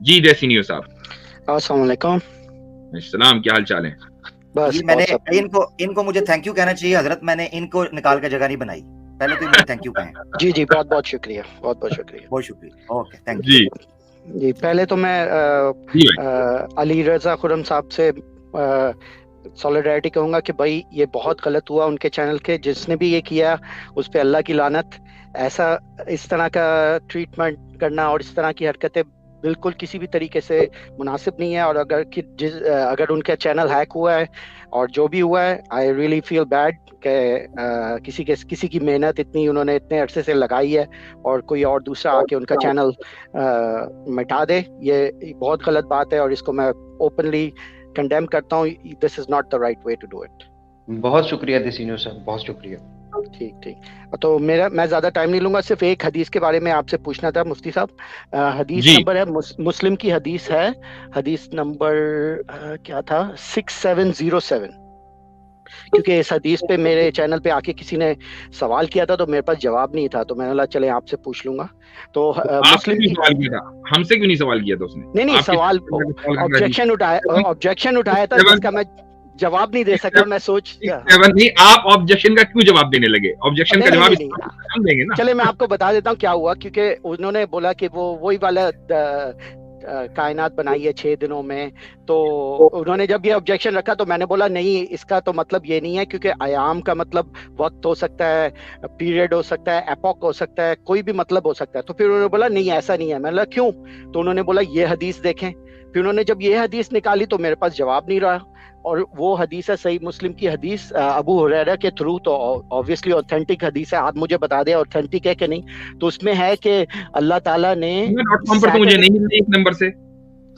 جی دیسینیو صاحب السلام علیکم. السلام، کیا حال چال ہے؟ بس میں نے ان کو مجھے تھینک یو کہنا چاہیے حضرت، میں نے ان کو نکال کے جگہ نہیں بنائی، پہلے تو مجھے تھینک یو کہیں. جی جی بہت بہت شکریہ، بہت بہت شکریہ. بہت شکریہ. اوکے تھینک جی یو. جی پہلے تو میں جی بھائی. علی رضا خرم صاحب سے سولیڈریٹی کہوں گا کہ بھائی یہ بہت غلط ہوا ان کے چینل کے، جس نے بھی یہ کیا اس پہ اللہ کی لعنت. ایسا اس طرح کا ٹریٹمنٹ کرنا اور اس طرح کی حرکتیں بالکل کسی بھی طریقے سے مناسب نہیں ہے. اور اگر ان کا چینل ہیک ہوا ہے اور جو بھی ہوا ہے، آئی ریئلی فیل بیڈ کہ کسی کی محنت انہوں نے اتنے عرصے سے لگائی ہے اور کوئی اور دوسرا آ کے ان کا چینل مٹا دے. یہ بہت غلط بات ہے اور اس کو میں اوپنلی کنڈیم کرتا ہوں. This is not the right way to do it. بہت شکریہ دیسینیو صاحب، بہت شکریہ. ٹھیک. تو میں زیادہ ٹائم نہیں لوں گا، صرف ایک حدیث کے بارے میں آپ سے پوچھنا تھا مفتی صاحب. حدیث جی. نمبر ہے مسلم کی حدیث ہے، حدیث نمبر کیا تھا 6707. کیونکہ اس حدیث پہ میرے چینل پہ آ کے کسی نے سوال کیا تھا تو میرے پاس جواب نہیں تھا، تو میں نے کہا چلے آپ سے پوچھ لوں گا. تو مسلم کی سوال کیا تھا، ہم سے کیوں نہیں سوال کیا تھا اس نے؟ نہیں سوال آبجیکشن اٹھایا تھا جس کا میں جواب نہیں دے سکا. میں نہیں، آپ آبجیکشن کا کیوں جواب دینے لگے؟ آبجیکشن کا جواب ہم دیں گے نا. چلے میں آپ کو بتا دیتا ہوں کیا ہوا. کیونکہ انہوں نے بولا کہ وہی والا کائنات بنائی ہے 6 دنوں میں، تو انہوں نے جب یہ آبجیکشن رکھا تو میں نے بولا نہیں، اس کا تو مطلب یہ نہیں ہے، کیونکہ ایام کا مطلب وقت ہو سکتا ہے، پیریڈ ہو سکتا ہے، ایپوک ہو سکتا ہے، کوئی بھی مطلب ہو سکتا ہے. تو پھر انہوں نے بولا نہیں ایسا نہیں ہے. میں نے بولا کیوں؟ تو انہوں نے بولا یہ حدیث دیکھیں. پھر انہوں نے جب یہ حدیث نکالی تو میرے پاس جواب نہیں رہا. اور وہ حدیث ہے صحیح مسلم کی حدیث ابو ہریرہ کے تھرو، تو obviously authentic حدیث ہے. آپ مجھے بتا دیں authentic ہے کہ نہیں. تو اس میں ہے کہ اللہ تعالیٰ نے مجھے نہیں ملی ایک نمبر سے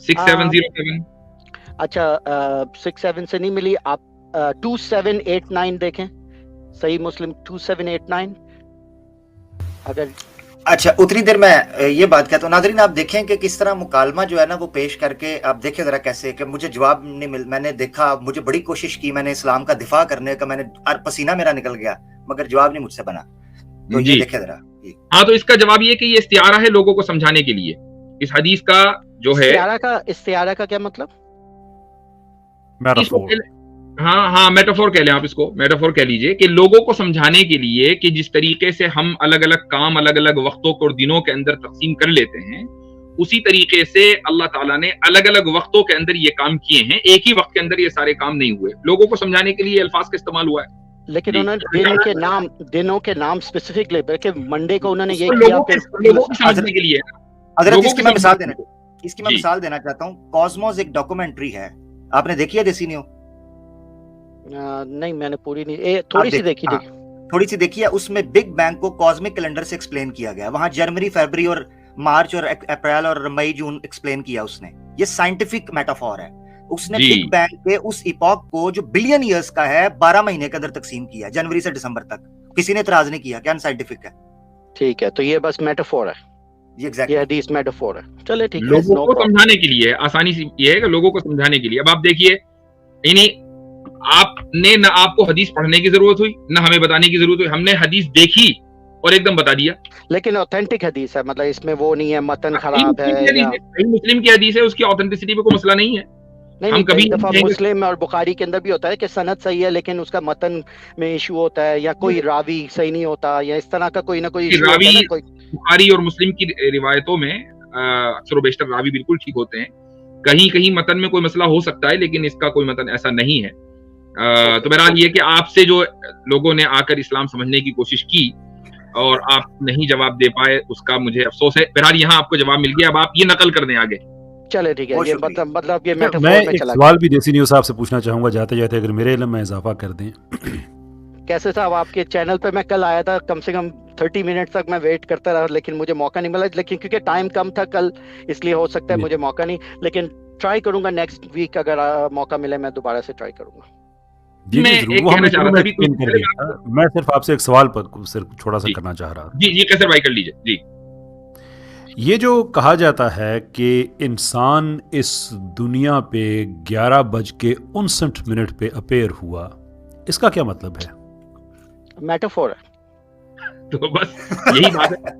6707. اچھا 67 سے نہیں ملی. آپ 2789 دیکھیں، صحیح مسلم 2789. اگر اچھا اتنی دیر میں یہ بات کہتا ہوں ناظرین، آپ دیکھیں کہ کس طرح مکالمہ جو ہے نا وہ پیش کر کے آپ دیکھیں ذرا کیسے کہ مجھے جواب نہیں مل. میں نے دیکھا، مجھے بڑی کوشش کی، میں نے اسلام کا دفاع کرنے کا، میں نے پسینہ میرا نکل گیا مگر جواب نہیں مجھ سے بنا. تو یہ دیکھیں ذرا. ہاں تو اس کا جواب یہ کہ یہ استعارہ ہے لوگوں کو سمجھانے کے لیے. اس حدیث کا جو ہے استعارہ کا کیا مطلب؟ ہاں میٹافور کہہ لیں آپ، اس کو میٹافور کہہ لیجئے کہ لوگوں کو سمجھانے کے لیے کہ جس طریقے سے ہم الگ الگ کام الگ الگ وقتوں کو اور دنوں کے اندر تقسیم کر لیتے ہیں، اسی طریقے سے اللہ تعالیٰ نے الگ الگ وقتوں کے اندر یہ کام کیے ہیں. ایک ہی وقت کے اندر یہ سارے کام نہیں ہوئے. لوگوں کو سمجھانے کے لیے الفاظ کا استعمال ہوا ہے. لیکن انہوں نے دنوں کے نام اسپیسیفک لے کہ منڈے کو انہوں نے یہ کیا لوگوں کو سمجھنے کے لیے. حضرت اس کی میں مثال دینا چاہتا ہوں. کاسموس ایک ڈاکومنٹری ہے، آپ نے دیکھی ہے دیسینیو؟ نہیں میں نے پوری نہیں، تھوڑی سی دیکھی ہے. اس میں بگ بینگ کو کاسمک کیلنڈر سے ایکسپلین کیا گیا. وہاں جنوری، فیبری اور مارچ اور اپریل اور مئی جون ایکسپلین کیا اس نے. یہ سائنٹیفک میٹافور ہے. اس نے بگ بینگ کے اس ایپوک کو جو بلین ایئرز کا ہے 12 مہینے کے اندر تقسیم کیا، جنوری سے دسمبر تک. کسی نے اعتراض نہیں کیا کہ ان سائنٹیفک ہے. ٹھیک ہے، تو یہ بس میٹافور ہے. یہ حدیث میٹافور ہے. چلے ٹھیک ہے، لوگوں کو سمجھانے کے لیے آسانی سے یہ ہے کہ لوگوں کو سمجھانے کے لیے. اب آپ دیکھیے، یعنی آپ نے نہ آپ کو حدیث پڑھنے کی ضرورت ہوئی نہ ہمیں بتانے کی ضرورت ہوئی. ہم نے حدیث دیکھی اور ایک دم بتا دیا. لیکن اوتھینٹک حدیث ہے، مطلب اس میں وہ نہیں ہے متن خراب ہے. مسلم کی حدیث ہے، اس کی اوتھینٹسٹی پہ کوئی مسئلہ نہیں ہے. نہیں کئی دفعہ مسلم اور بخاری کے اندر بھی ہوتا ہے کہ سند صحیح ہے لیکن اس کا متن میں ایشو ہوتا ہے، یا کوئی راوی صحیح نہیں ہوتا، یا اس طرح کا کوئی نہ کوئی ایشو ہوتا ہے. بخاری اور مسلم کی روایتوں میں اکثر و بیشتر راوی بالکل ٹھیک ہوتے ہیں. کہیں کہیں متن میں کوئی مسئلہ ہو سکتا ہے لیکن اس کا کوئی متن ایسا نہیں ہے. تو بہرحال یہ کہ آپ سے جو لوگوں نے آ کر اسلام سمجھنے کی کوشش کی اور آپ نہیں جواب دے پائے، اس کا مجھے افسوس ہے. بہرحال یہاں آپ کو جواب مل گیا، اب آپ یہ نقل کر دیں آگے. چلے ٹھیک ہے. یہ مطلب یہ میں ایک سوال بھی دیسینیو صاحب سے پوچھنا چاہوں گا جاتے جاتے، اگر میرے علم میں اضافہ کر دیں. کیسے صاحب آپ کے چینل پہ میں کل آیا تھا، کم سے کم 30 منٹ تک میں ویٹ کرتا رہا لیکن مجھے موقع نہیں ملا. لیکن کیونکہ ٹائم کم تھا کل، اس لیے ہو سکتا ہے مجھے موقع نہیں. لیکن ٹرائی کروں گا نیکسٹ ویک، اگر موقع ملے میں دوبارہ سے ٹرائی کروں گا. میں صرف آپ سے ایک سوال پر صرف تھوڑا سا کرنا چاہ رہا. جی کیسر بھائی کر لیجیے. جی یہ جو کہا جاتا ہے کہ انسان اس دنیا پہ 11:59 پہ اپیئر ہوا، اس کا کیا مطلب ہے؟ میٹافور ہے. تو بس یہی بات ہے.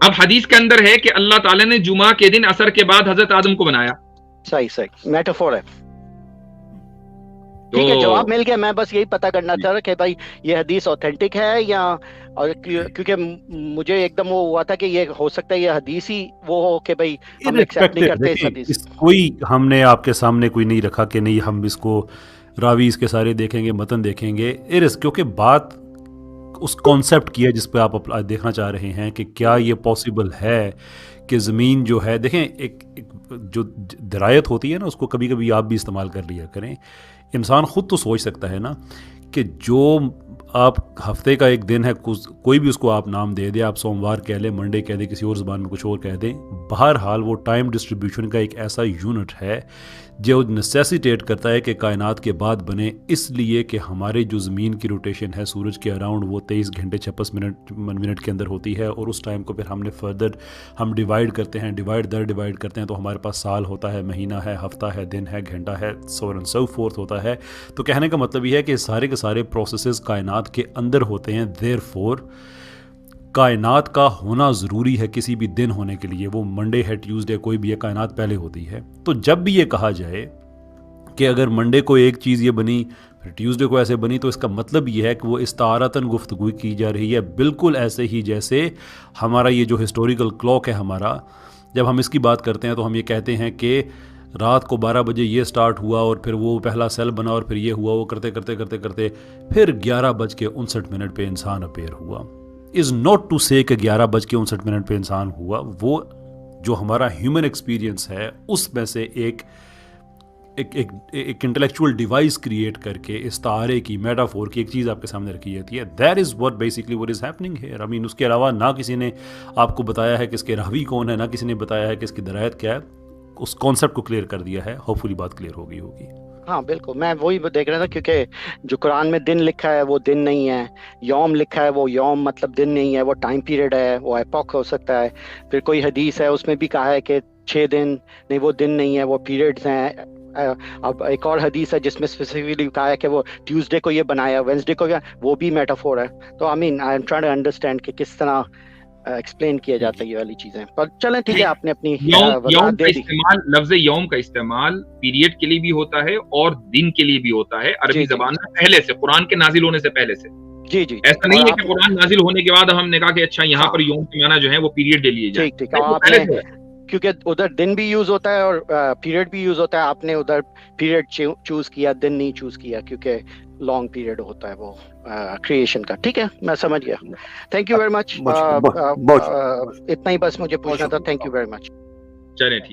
اب حدیث کے اندر ہے کہ اللہ تعالیٰ نے جمعہ کے دن عصر کے بعد حضرت آدم کو بنایا. صحیح میٹافور ہے. ٹھیک ہے, جواب مل گیا. میں بس یہی پتا کرنا چاہ رہا کہ بھائی یہ حدیث اوتھینٹک ہے یا, اور کیونکہ مجھے ایک دم وہ ہوا تھا کہ یہ ہو سکتا ہے یہ حدیث ہی وہ ہو کہ بھائی ہم ایکسیپٹ نہیں کرتے اس حدیث. کوئی ہم نے آپ کے سامنے کوئی نہیں رکھا کہ نہیں ہم اس کو راوی اس کے سارے دیکھیں گے, متن دیکھیں گے, کیونکہ بات اس کانسیپٹ کی ہے جس پہ آپ دیکھنا چاہ رہے ہیں کہ کیا یہ پاسبل ہے کہ زمین جو ہے, دیکھیں ایک جو درایت ہوتی ہے نا اس کو کبھی کبھی آپ بھی استعمال کر لیا کریں. انسان خود تو سوچ سکتا ہے نا کہ جو آپ ہفتے کا ایک دن ہے کوئی بھی اس کو آپ نام دے دیں, آپ سوموار کہہ لیں, منڈے کہہ دیں, کسی اور زبان میں کچھ اور کہہ دیں, بہرحال وہ ٹائم ڈسٹریبیوشن کا ایک ایسا یونٹ ہے جو نیسیسیٹیٹ کرتا ہے کہ کائنات کے بعد بنے, اس لیے کہ ہمارے جو زمین کی روٹیشن ہے سورج کے اراؤنڈ وہ 23 گھنٹے 56 منٹ کے اندر ہوتی ہے, اور اس ٹائم کو پھر ہم نے فردر ہم ڈیوائڈ کرتے ہیں, ڈیوائڈ کرتے ہیں, تو ہمارے پاس سال ہوتا ہے, مہینہ ہے, ہفتہ ہے, دن ہے, گھنٹہ ہے, سو اینڈ سو فورتھ ہوتا ہے. تو کہنے کا مطلب یہ ہے کہ سارے کے سارے پروسیسز کائنات کے اندر ہوتے ہیں. دیر فور کائنات کا ہونا ضروری ہے کسی بھی دن ہونے کے لیے, وہ منڈے ہے, ٹیوزڈے, کوئی بھی ہے, کائنات پہلے ہوتی ہے. تو جب بھی یہ کہا جائے کہ اگر منڈے کو ایک چیز یہ بنی پھر ٹیوزڈے کو ایسے بنی, تو اس کا مطلب یہ ہے کہ وہ استعارتاً گفتگو کی جا رہی ہے, بالکل ایسے ہی جیسے ہمارا یہ جو ہسٹوریکل کلاک ہے ہمارا, جب ہم اس کی بات کرتے ہیں تو ہم یہ کہتے ہیں کہ رات کو 12 بجے یہ سٹارٹ ہوا اور پھر وہ پہلا سیل بنا اور پھر یہ ہوا, وہ کرتے پھر 11:59 پہ انسان اپیئر ہوا. از ناٹ ٹو سے کہ 11:59 پہ انسان ہوا, وہ جو ہمارا ہیومن ایکسپیرینس ہے اس میں سے ایک انٹلیکچوئل ڈیوائس کریٹ کر کے استعارے کی, میٹافور کی ایک چیز آپ کے سامنے رکھی جاتی ہے. That is what basically what is happening here. I mean اس کے علاوہ نہ کسی نے آپ کو بتایا ہے کہ اس کے راوی کون ہے, نہ کسی نے بتایا ہے کہ اس کی درایت کیا ہے. اس کانسیپٹ کو کلیئر کر دیا ہے. ہوپ فلی بات کلیئر ہوگی. ہاں بالکل, میں وہی دیکھ رہا تھا کیونکہ جو قرآن میں دن لکھا ہے وہ دن نہیں ہے, یوم لکھا ہے وہ یوم مطلب دن نہیں ہے, وہ ٹائم پیریڈ ہے, وہ ایپوک ہو سکتا ہے. پھر کوئی حدیث ہے اس میں بھی کہا ہے کہ 6 دن نہیں, وہ دن نہیں ہے, وہ پیریڈز ہیں. اب ایک اور حدیث ہے جس میں اسپیسیفکلی کہا ہے کہ وہ ٹیوزڈے کو یہ بنایا, وینسڈے کو, وہ بھی میٹافور ہے. تو I mean I am trying to understand کہ کس طرح ایکسپلین کیا جاتا ہے یہ والی چیزیں. پر چلیں ٹھیک ہے, آپ نے اپنی یوم کا استعمال, لفظ یوم کا استعمال پیریڈ کے لیے بھی ہوتا ہے اور دن کے لیے بھی ہوتا ہے عربی زبان میں پہلے سے, قرآن کے نازل ہونے سے پہلے سے. جی ایسا نہیں ہے کہ قرآن نازل ہونے کے بعد ہم نے کہا کہ اچھا یہاں پر یوم کے معنی جو ہے وہ پیریڈ لے لیے جائیں. ٹھیک, کیونکہ ادھر دن بھی یوز ہوتا ہے اور پیریڈ بھی یوز ہوتا ہے. آپ نے ادھر پیریڈ چوز کیا, دن نہیں چوز کیا, کیونکہ لانگ پیریڈ ہوتا ہے وہ کریشن کا. ٹھیک ہے, میں سمجھ گیا. Thank you very much. اتنا ہی بس مجھے پوچھنا تھا. Thank you very much. چلیں ٹھیک.